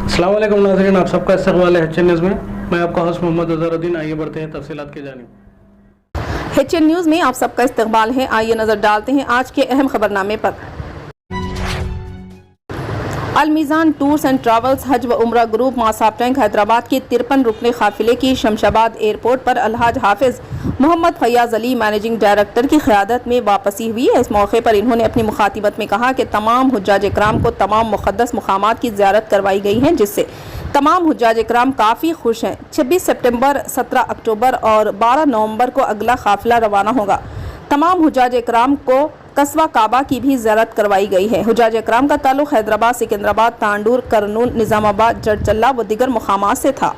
अस्सलाम वालेकुम नाज़रीन, आप सबका इस्तक़बाल है HN न्यूज़ में। मैं आपका होस्ट मोहम्मद अज़हरुद्दीन। आइए बढ़ते हैं तफसीलात की जानिब। HN न्यूज़ में आप सबका इस्तक़बाल है। आइए नज़र डालते हैं आज के अहम खबरनामे पर। अलमीज़ान टूर्स एंड ट्रैवल्स हज व उम्रा ग्रुप मासाब टैंक हैदराबाद के 53 रुकने काफिले की शमशाबाद एयरपोर्ट पर अलहाज हाफिज मोहम्मद फैयाज़ अली मैनेजिंग डायरेक्टर की क़यादत में वापसी हुई है। इस मौके पर इन्होंने अपनी मुखातिबत में कहा कि तमाम हुज्जाज इकराम को तमाम मुक़द्दस मकामात की ज़ियारत करवाई गई है, जिससे तमाम हुज्जाज इकराम काफ़ी खुश हैं। 26 सितंबर, 17 अक्टूबर और 12 नवंबर को अगला काफिला रवाना होगा। तमाम हुज्जाज इकराम को कस्बा काबा की भी ज़ियारत करवाई गई है। हुज्जाज इकराम का ताल्लुक हैदराबाद, सिकंदराबाद, तांडूर, करनूल, निज़ामाबाद, जड़चल्ला व दीगर मुकामात से था।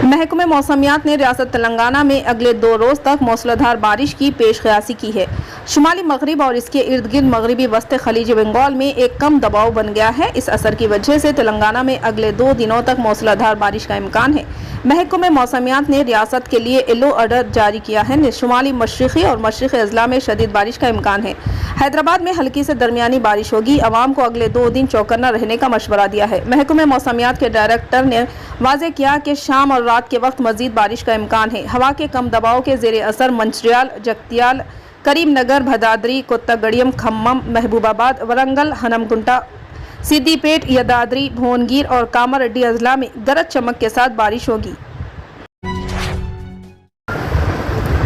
महकमे मौसमियात ने रियासत तेलंगाना में अगले 2 रोज़ तक मूसलाधार बारिश की पेशकयासी की है। शुमाली मगरिब और इसके इर्द गिर्द मगरबी वस्ती खलीज बंगाल में एक कम दबाव बन गया है। इस असर की वजह से तेलंगाना में अगले 2 दिनों तक मूसलाधार बारिश का इम्कान है। महकमे मौसमियात ने रियासत के लिए येलो ऑर्डर जारी किया है। शुमाली मशरिक़ी और मशरिक़ी अजला में शदीद बारिश का इम्कान है। हैदराबाद में हल्की से दरमियानी बारिश होगी। अवाम को अगले 2 दिन चौकन्ना रहने का मशवरा दिया है। महकमे मौसमियात के डायरेक्टर ने वाज़ेह किया कि शाम और रात के वक्त मजीद बारिश का इम्कान है। हवा के कम दबाव के ज़ेरे असर मंचिर्याल, जगतियाल, करीमनगर, भदादरी, कोत्तागडियम, खम्मम, महबूबाबाद, वरंगल, हनमकुंटा, सिद्दीपेट, यदाद्री, भुवनगिर और कामारेड्डी अजला में गरज चमक के साथ बारिश होगी।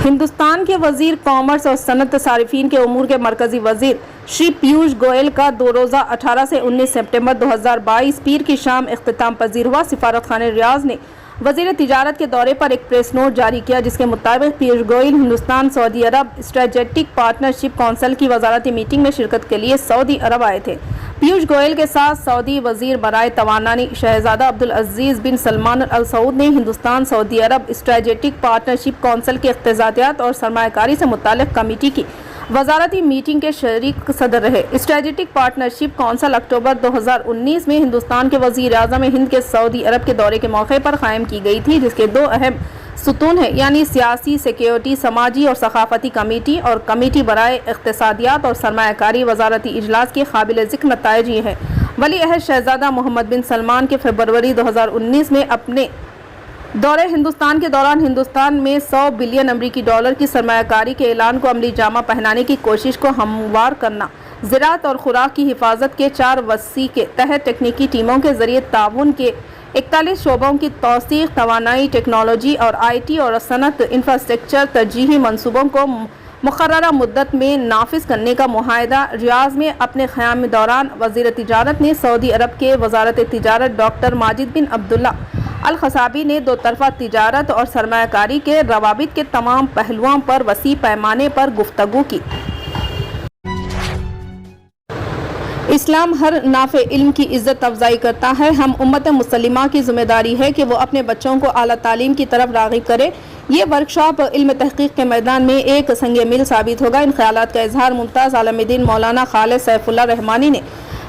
हिंदुस्तान के वजीर कॉमर्स और सनत सारिफीन के उमूर के मरकजी वजीर श्री पीयूष गोयल का 2 रोज़ा 18 से 19 सितंबर 2022 पीर की शाम इख्तिताम पजीर हुआ। सिफारत खाने रियाज ने वजीर तिजारत के दौरे पर एक प्रेस नोट जारी किया, जिसके मुताबिक पीयूष गोयल हिंदुस्तान सऊदी अरब स्ट्रेटेजिक पार्टनरशिप काउंसिल की वजारती मीटिंग में शिरकत के लिए सऊदी अरब आए थे। पीयूष गोयल के साथ सऊदी वजीर बराए तवानानी शहजादा अब्दुल अजीज बिन सलमान अल सऊद ने हिंदुस्तान सऊदी अरब स्ट्रेटेजिक पार्टनरशिप काउंसिल के इख्तियारियात और सरमायाकारी से मुताल्लिक़ कमेटी की वजारती मीटिंग के शरीक सदर रहे। स्ट्रेटेजिक पार्टनरशिप काउंसिल अक्टूबर 2019 में हिंदुस्तान के वजीर आज़म हिंद के सऊदी अरब के दौरे के मौके पर कायम की गई थी, जिसके 2 अहम सुतून है, यानी सियासी, सिक्योरिटी, समाजी और सकाफती कमेटी और कमेटी बराए इक़्तिसादियात और सरमायाकारी। वजारती इजलास के काबिल ज़िक्र नताइज ये हैं। वली अहद शहजादा मोहम्मद बिन सलमान के फरवरी 2019 में अपने दौरे हिंदुस्तान के दौरान हिंदुस्तान में 100 बिलियन अमरीकी डॉलर की सरमायाकारी के ऐलान को अमली जामा पहनाने की कोशिश को हमवार करना, ज़राअत और खुराक की हिफाजत के 4 वसी के तहत तकनीकी टीमों के जरिए ताउन के 41 शोबों की तौसीक़, तवानाई, टेक्नोलॉजी और IT और सनत इंफ्रास्ट्रक्चर तरजीही मनसूबों को मुकर्ररा मुद्दत में नाफिज करने का मुआहदा रियाज में अपने क़याम दौरान वज़ीर तिजारत ने सऊदी अरब के वज़ारत तिजारत डॉक्टर माजिद बिन अब्दुल्ला अल खसाबी ने 2 तरफ़ा तिजारत और सरमायाकारी के रवाबित के तमाम पहलुओं पर वसी पैमाने पर गुफ्तगू की। इस्लाम हर नाफे इल्म की इज़्ज़त अफजाई करता है। हम उम्मत मुसलिमा की ज़िम्मेदारी है कि वो अपने बच्चों को आला तालीम की तरफ राग़िब करे। ये वर्कशॉप इल्म तहक़ीक़ के मैदान में एक संगे मिल साबित होगा। इन ख़यालात का इजहार मुमताज़ आलम-ए-दीन मौलाना खालिद सैफुल्लाह रहमानी ने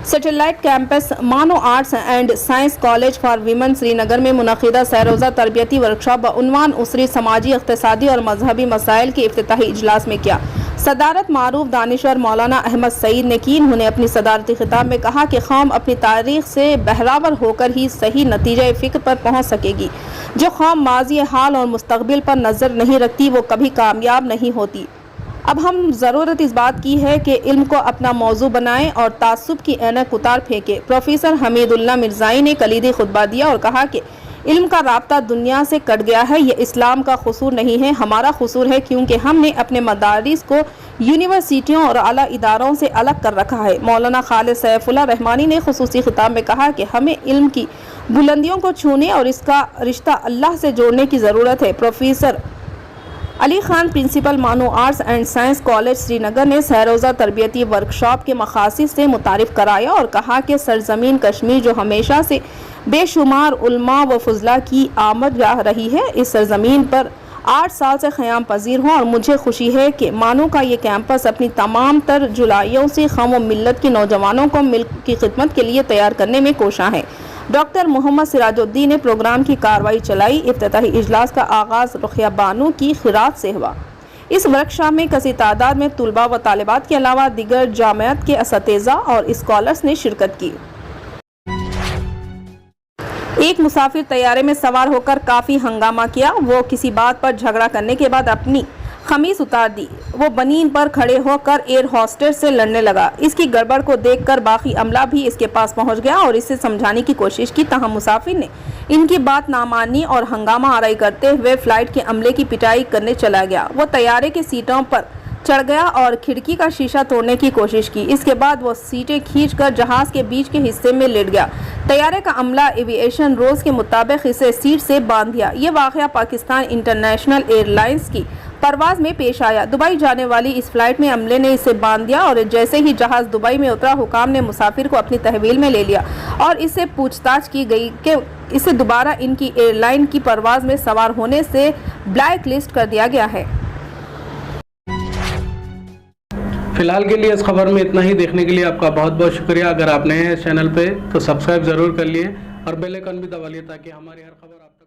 सैटेलाइट कैंपस मानो arts and science college for women Srinagar में मुनक़िदा सैरोज़ा तरबियती वर्कशॉप बउन्वान उसरी, समाजी, इक़्तिसादी और मजहबी मसाइल के इफ्तिताही इजलास में किया। सदारत मारूफ दानिश्वर मौलाना अहमद सईद ने की। उन्होंने अपनी सदारती खिताब में कहा कि कौम अपनी तारीख़ से बहरावर होकर ही सही नतीजे फ़िक्र पर पहुँच सकेगी। जो कौम माज़ी, हाल और मुस्तक़बिल पर नज़र नहीं रखती, वो कभी कामयाब नहीं होती। अब हम ज़रूरत इस बात की है कि इल्म को अपना मौजू बनाएं और तासुब की ऐनक उतार फेंकें। प्रोफेसर हमीदुल्लाह मिर्ज़ाई ने कलीदी खुतबा दिया और कहा कि इल्म का राब्ता दुनिया से कट गया है। ये इस्लाम का कसूर नहीं है, हमारा कसूर है, क्योंकि हमने अपने मदारिस को यूनिवर्सिटियों और आला इदारों से अलग कर रखा है। मौलाना खालिद सैफुल्लाह रहमानी ने खुसूसी खिताब में कहा कि हमें इल्म की बुलंदियों को छूने और इसका रिश्ता अल्लाह से जोड़ने की ज़रूरत है। प्रोफेसर अली खान, प्रिंसिपल मानो arts and science college Srinagar ने सैरोज़ा तरबियती वर्कशॉप के मकासिद से मुतारिफ कराया और कहा कि सरजमीन कश्मीर जो हमेशा से बेशुमार उलमा व फजला की आमदगाह रही है, इस सरजमीन पर 8 साल से क़याम पजीर हूँ और मुझे खुशी है कि मानो का ये कैंपस अपनी तमाम तर जुलाइयों से कौम व मिल्लत के नौजवानों को मिल्क की खिदमत के लिए तैयार करने में कोशा है। डॉक्टर मोहम्मद सिराजुद्दीन ने प्रोग्राम की कार्रवाई चलाई। इफ्तिताही इजलास का आगाज़ रुक़िया बानो की खिरात से हुआ। इस वर्कशॉप में कसी तादाद में तुलबा व तालिबात के अलावा दीगर जामियात के असातिज़ा और स्कॉलर्स ने शिरकत की। ایک مسافر طیارے میں سوار ہو کر کافی ہنگامہ کیا. وہ کسی بات پر جھگڑا کرنے کے بعد اپنی خمیص اتار دی. وہ بنین پر کھڑے ہو کر ایئر ہوسٹس سے لڑنے لگا. اس کی گڑبڑ کو دیکھ کر باقی عملہ بھی اس کے پاس پہنچ گیا اور اسے سمجھانے کی کوشش کی. تاہم مسافر نے ان کی بات نہ مانی اور ہنگامہ آرائی کرتے ہوئے فلائٹ کے عملے کی پٹائی کرنے چلا گیا. وہ طیارے کے سیٹوں پر چڑھ گیا اور کھڑکی کا شیشہ توڑنے کی کوشش کی. اس کے بعد وہ سیٹیں کھینچ کر جہاز کے بیچ کے حصے میں لیٹ گیا. طیارے کا عملہ ایوییشن رولز کے مطابق اسے سیٹ سے باندھ دیا. یہ واقعہ پاکستان انٹرنیشنل ایئر لائنز کی پرواز میں پیش آیا. دبئی جانے والی اس فلائٹ میں عملے نے اسے باندھ دیا اور جیسے ہی جہاز دبئی میں اترا حکام نے مسافر کو اپنی تحویل میں لے لیا اور اس سے پوچھ تاچھ کی گئی کہ اسے دوبارہ ان کی ایئر لائن کی پرواز میں سوار ہونے سے بلیک لسٹ کر دیا گیا ہے. فی الحال کے لیے اس خبر میں اتنا ہی. دیکھنے کے لیے آپ کا بہت بہت شکریہ. اگر آپ نئے ہیں چینل پہ تو سبسکرائب ضرور کر لیے اور بیل آئیکن بھی دبا لیے تاکہ ہماری ہر خبر آپ تک